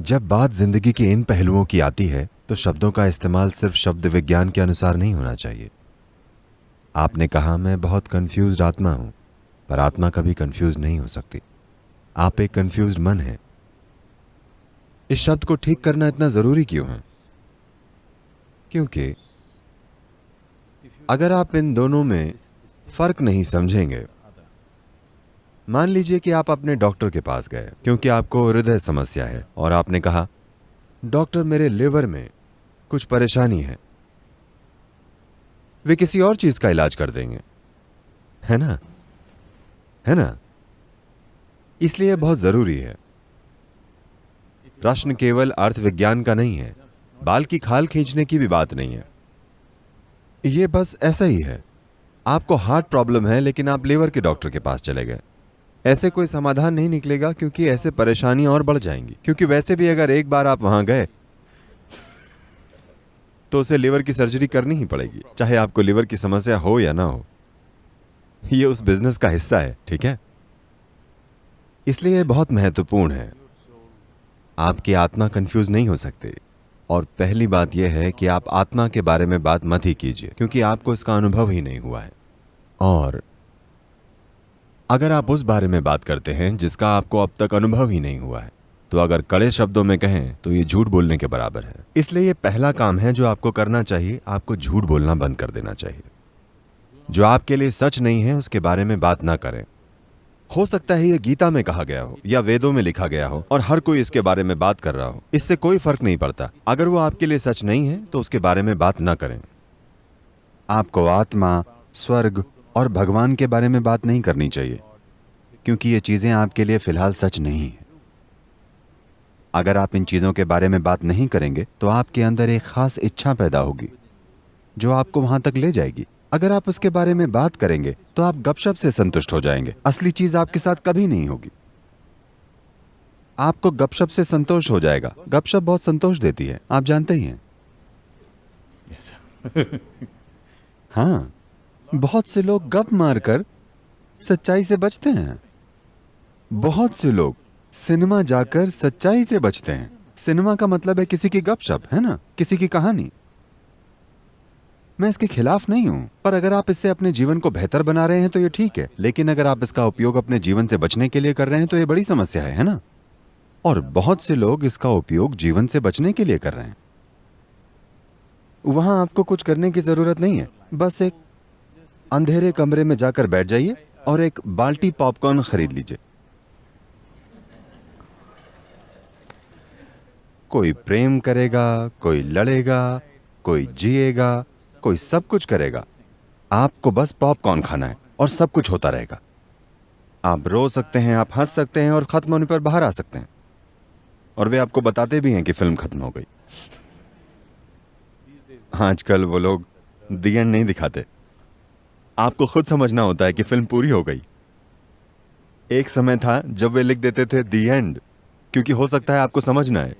जब बात जिंदगी के इन पहलुओं की आती है तो शब्दों का इस्तेमाल सिर्फ शब्द विज्ञान के अनुसार नहीं होना चाहिए। आपने कहा मैं बहुत कंफ्यूज्ड आत्मा हूं, पर आत्मा कभी कंफ्यूज नहीं हो सकती। आप एक कंफ्यूज्ड मन है। इस शब्द को ठीक करना इतना जरूरी क्यों है? क्योंकि अगर आप इन दोनों में फर्क नहीं समझेंगे, मान लीजिए कि आप अपने डॉक्टर के पास गए क्योंकि आपको हृदय समस्या है और आपने कहा डॉक्टर मेरे लिवर में कुछ परेशानी है। वे किसी और चीज का इलाज कर देंगे, है ना? है ना? इसलिए बहुत जरूरी है। प्रश्न केवल अर्थ विज्ञान का नहीं है, बाल की खाल खींचने की भी बात नहीं है। यह बस ऐसा ही है। आपको हार्ट प्रॉब्लम है लेकिन आप लिवर के डॉक्टर के पास चले गए। ऐसे कोई समाधान नहीं निकलेगा क्योंकि ऐसे परेशानियां और बढ़ जाएंगी। क्योंकि वैसे भी अगर एक बार आप वहां गए तो उसे लिवर की सर्जरी करनी ही पड़ेगी, चाहे आपको लिवर की समस्या हो या ना हो। यह उस बिजनेस का हिस्सा है, ठीक है? इसलिए यह बहुत महत्वपूर्ण है। आपकी आत्मा कंफ्यूज नहीं हो सकती। और पहली बात यह है कि आप आत्मा के बारे में बात मत ही कीजिए क्योंकि आपको इसका अनुभव ही नहीं हुआ है। और अगर आप उस बारे में बात करते हैं जिसका आपको अब तक अनुभव ही नहीं हुआ है, तो अगर कड़े शब्दों में कहें तो ये झूठ बोलने के बराबर है। इसलिए ये पहला काम है जो आपको करना चाहिए। आपको झूठ बोलना बंद कर देना चाहिए। जो आपके लिए सच नहीं है उसके बारे में बात ना करें। हो सकता है ये गीता में कहा गया हो या वेदों में लिखा गया हो और हर कोई इसके बारे में बात कर रहा हो, इससे कोई फर्क नहीं पड़ता। अगर वो आपके लिए सच नहीं है तो उसके बारे में बात ना करें। आपको आत्मा, स्वर्ग और भगवान के बारे में बात नहीं करनी चाहिए क्योंकि ये चीजें आपके लिए फिलहाल सच नहीं है। अगर आप इन चीजों के बारे में बात नहीं करेंगे तो आपके अंदर एक खास इच्छा पैदा होगी जो आपको वहां तक ले जाएगी। अगर आप उसके बारे में बात करेंगे तो आप गपशप से संतुष्ट हो जाएंगे। असली चीज आपके साथ कभी नहीं होगी। आपको गपशप से संतोष हो जाएगा। गपशप बहुत संतोष देती है, आप जानते ही हैं। हाँ, बहुत से लोग गप मारकर सच्चाई से बचते हैं। बहुत से लोग सिनेमा जाकर सच्चाई से बचते हैं। सिनेमा का मतलब है किसी की गपशप, है ना, किसी की कहानी। मैं इसके खिलाफ नहीं हूं, पर अगर आप इससे अपने जीवन को बेहतर बना रहे हैं तो ये ठीक है। लेकिन अगर आप इसका उपयोग अपने जीवन से बचने के लिए कर रहे हैं तो ये बड़ी समस्या है ना? और बहुत से लोग इसका उपयोग जीवन से बचने के लिए कर रहे हैं। वहां आपको कुछ करने की जरूरत नहीं है। बस एक अंधेरे कमरे में जाकर बैठ जाइए और एक बाल्टी पॉपकॉर्न खरीद लीजिए। कोई प्रेम करेगा, कोई लड़ेगा, कोई जिएगा, कोई सब कुछ करेगा। आपको बस पॉपकॉर्न खाना है और सब कुछ होता रहेगा। आप रो सकते हैं, आप हंस सकते हैं और खत्म होने पर बाहर आ सकते हैं। और वे आपको बताते भी हैं कि फिल्म खत्म हो गई। आजकल वो लोग दी एंड नहीं दिखाते। आपको खुद समझना होता है कि फिल्म पूरी हो गई। एक समय था जब वे लिख देते थे दी एंड, क्योंकि हो सकता है आपको समझना है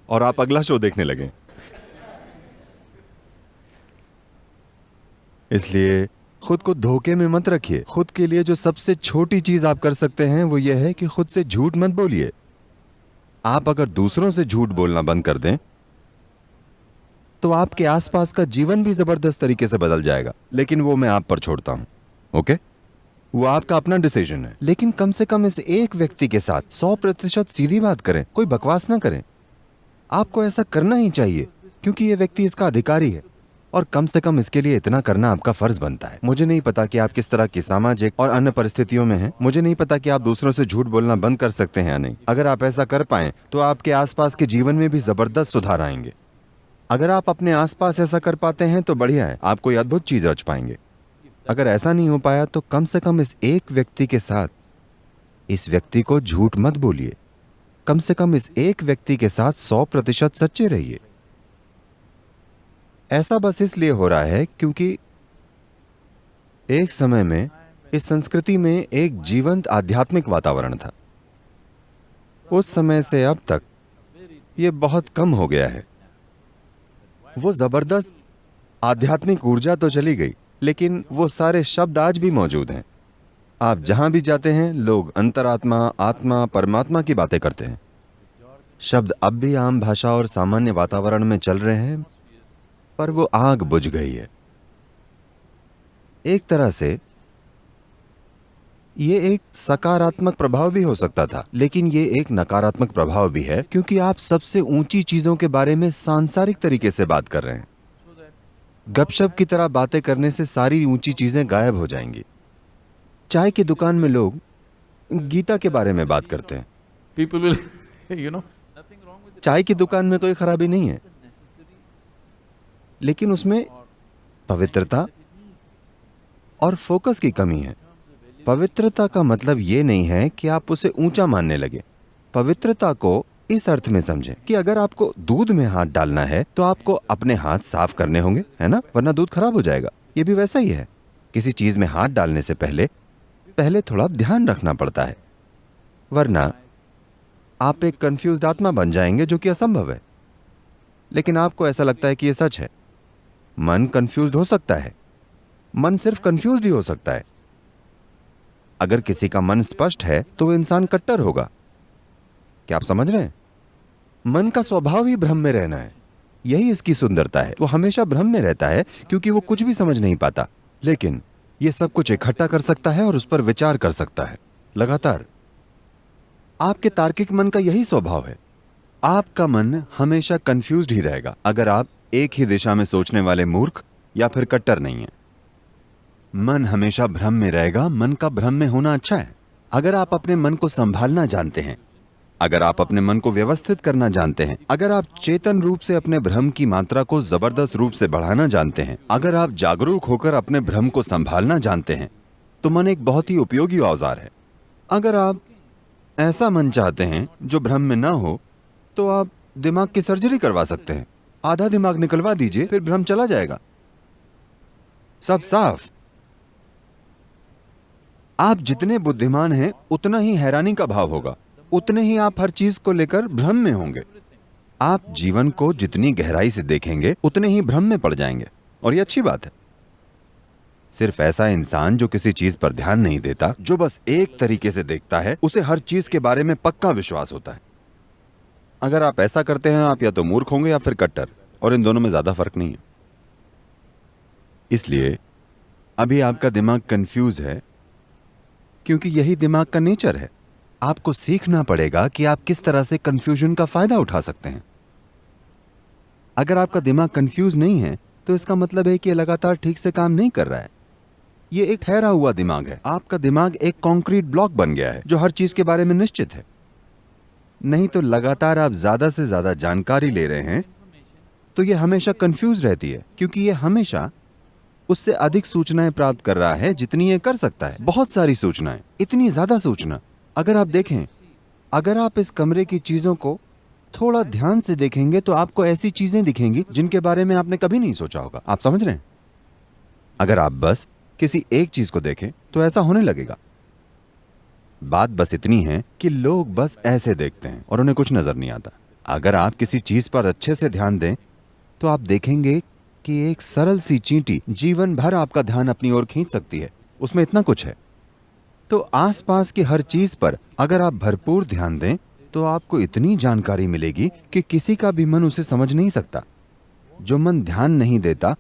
और आप अगला शो देखने लगे। इसलिए खुद को धोखे में मत रखिए। खुद के लिए जो सबसे छोटी चीज आप कर सकते हैं वो यह है कि खुद से झूठ मत बोलिए। आप अगर दूसरों से झूठ बोलना बंद कर दें तो आपके आसपास का जीवन भी जबरदस्त तरीके से बदल जाएगा। लेकिन वो मैं आप पर छोड़ता हूं, ओके? वो आपका अपना डिसीजन है। लेकिन कम से कम इस एक व्यक्ति के साथ 100% सीधी बात करें, कोई बकवास ना करें। आपको ऐसा करना ही चाहिए क्योंकि ये व्यक्ति इसका अधिकारी है और कम से कम इसके लिए इतना करना आपका फर्ज बनता है। मुझे नहीं पता कि आप किस तरह की सामाजिक और अन्य परिस्थितियों में हैं। मुझे नहीं पता कि आप दूसरों से झूठ बोलना बंद कर सकते हैं या नहीं। अगर आप ऐसा कर पाएं तो आपके आसपास के जीवन में भी जबरदस्त सुधार आएंगे। अगर आप अपने आसपास ऐसा कर पाते हैं तो बढ़िया है, आप कोई अद्भुत चीज रच पाएंगे। अगर ऐसा नहीं हो पाया तो कम से कम इस एक व्यक्ति के साथ इस व्यक्ति को झूठ मत बोलिए। कम से कम इस एक व्यक्ति के साथ 100% सच्चे रहिए। ऐसा बस इसलिए हो रहा है क्योंकि एक समय में इस संस्कृति में एक जीवंत आध्यात्मिक वातावरण था। उस समय से अब तक यह बहुत कम हो गया है। वो जबरदस्त आध्यात्मिक ऊर्जा तो चली गई, लेकिन वो सारे शब्द आज भी मौजूद हैं। आप जहां भी जाते हैं लोग अंतरात्मा, आत्मा, परमात्मा की बातें करते हैं। शब्द अब भी आम भाषा और सामान्य वातावरण में चल रहे हैं, पर वो आग बुझ गई है। एक तरह से ये एक सकारात्मक प्रभाव भी हो सकता था, लेकिन ये एक नकारात्मक प्रभाव भी है, क्योंकि आप सबसे ऊंची चीजों के बारे में सांसारिक तरीके से बात कर रहे हैं। गपशप की तरह बातें करने से सारी ऊंची चीजें गायब हो जाएंगी। चाय की दुकान में लोग गीता के बारे में बात करते हैं। People will, you know, चाय की दुकान में कोई खराबी नहीं है, लेकिन उसमें पवित्रता और फोकस की कमी है। पवित्रता का मतलब ये नहीं है कि आप उसे ऊंचा मानने लगे। पवित्रता को इस अर्थ में समझें कि अगर आपको दूध में हाथ डालना है तो आपको अपने हाथ साफ करने होंगे, है ना, वरना दूध खराब हो जाएगा। ये भी वैसा ही है। किसी चीज में हाथ डालने से पहले थोड़ा ध्यान रखना पड़ता है, वरना आप एक कंफ्यूज्ड आत्मा बन जाएंगे, जो कि असंभव है। लेकिन आपको ऐसा लगता है कि यह सच है। मन कंफ्यूज्ड हो सकता है, मन सिर्फ कंफ्यूज्ड ही हो सकता है। अगर किसी का मन स्पष्ट है तो वो इंसान कट्टर होगा। क्या आप समझ रहे हैं? मन का स्वभाव ही भ्रम में रहना है। यही इसकी सुंदरता है। वो हमेशा भ्रम में रहता है क्योंकि वो कुछ भी समझ नहीं पाता, लेकिन ये सब कुछ इकट्ठा कर सकता है और उस पर विचार कर सकता है लगातार। आपके तार्किक मन का यही स्वभाव है। आपका मन हमेशा कंफ्यूज्ड ही रहेगा अगर आप एक ही दिशा में सोचने वाले मूर्ख या फिर कट्टर नहीं है। मन हमेशा भ्रम में रहेगा। मन का भ्रम में होना अच्छा है। अगर आप अपने मन को संभालना जानते हैं, अगर आप अपने मन को व्यवस्थित करना जानते हैं, अगर आप चेतन रूप से अपने भ्रम की मात्रा को जबरदस्त रूप से बढ़ाना जानते हैं, अगर आप जागरूक होकर अपने भ्रम को संभालना जानते हैं, तो मन एक बहुत ही उपयोगी औजार है। अगर आप ऐसा मन चाहते हैं जो भ्रम में ना हो, तो आप दिमाग की सर्जरी करवा सकते हैं। आधा दिमाग निकलवा दीजिए, फिर भ्रम चला जाएगा, सब साफ। आप जितने बुद्धिमान हैं उतना ही हैरानी का भाव होगा, उतने ही आप हर चीज को लेकर भ्रम में होंगे। आप जीवन को जितनी गहराई से देखेंगे उतने ही भ्रम में पड़ जाएंगे, और ये अच्छी बात है। सिर्फ ऐसा इंसान जो किसी चीज पर ध्यान नहीं देता, जो बस एक तरीके से देखता है, उसे हर चीज के बारे में पक्का विश्वास होता है। अगर आप ऐसा करते हैं, आप या तो मूर्ख होंगे या फिर कट्टर, और इन दोनों में ज्यादा फर्क नहीं है। इसलिए अभी आपका दिमाग कंफ्यूज है, क्योंकि यही दिमाग का नेचर है। आपको सीखना पड़ेगा कि आप किस तरह से कंफ्यूजन का फायदा उठा सकते हैं। अगर आपका दिमाग कंफ्यूज नहीं है तो इसका मतलब है कि यह लगातार ठीक से काम नहीं कर रहा है। यह एक ठहरा हुआ दिमाग है। आपका दिमाग एक कंक्रीट ब्लॉक बन गया है जो हर चीज के बारे में निश्चित है। नहीं तो लगातार आप ज्यादा से ज्यादा जानकारी ले रहे हैं तो यह हमेशा कंफ्यूज रहती है, क्योंकि यह हमेशा उससे अधिक सूचनाएं प्राप्त कर रहा है जितनी ये कर सकता है। बहुत सारी सूचनाएं, इतनी ज्यादा सूचना। अगर आप देखें, अगर आप इस कमरे की चीजों को थोड़ा ध्यान से देखेंगे तो आपको ऐसी चीजें दिखेंगी जिनके बारे में आपने कभी नहीं सोचा होगा। आप समझ रहे हैं? अगर आप बस किसी एक चीज को देखें तो ऐसा होने लगेगा। बात बस इतनी है कि लोग बस ऐसे देखते हैं और उन्हें कुछ नजर नहीं आता। अगर आप किसी चीज पर अच्छे से ध्यान दें तो आप देखेंगे कि एक सरल सी चींटी जीवन भर आपका ध्यान अपनी ओर खींच सकती है। उसमें इतना कुछ है। तो आसपास की हर चीज पर अगर आप भरपूर ध्यान दें तो आपको इतनी जानकारी मिलेगी कि किसी का भी मन उसे समझ नहीं सकता। जो मन ध्यान नहीं देता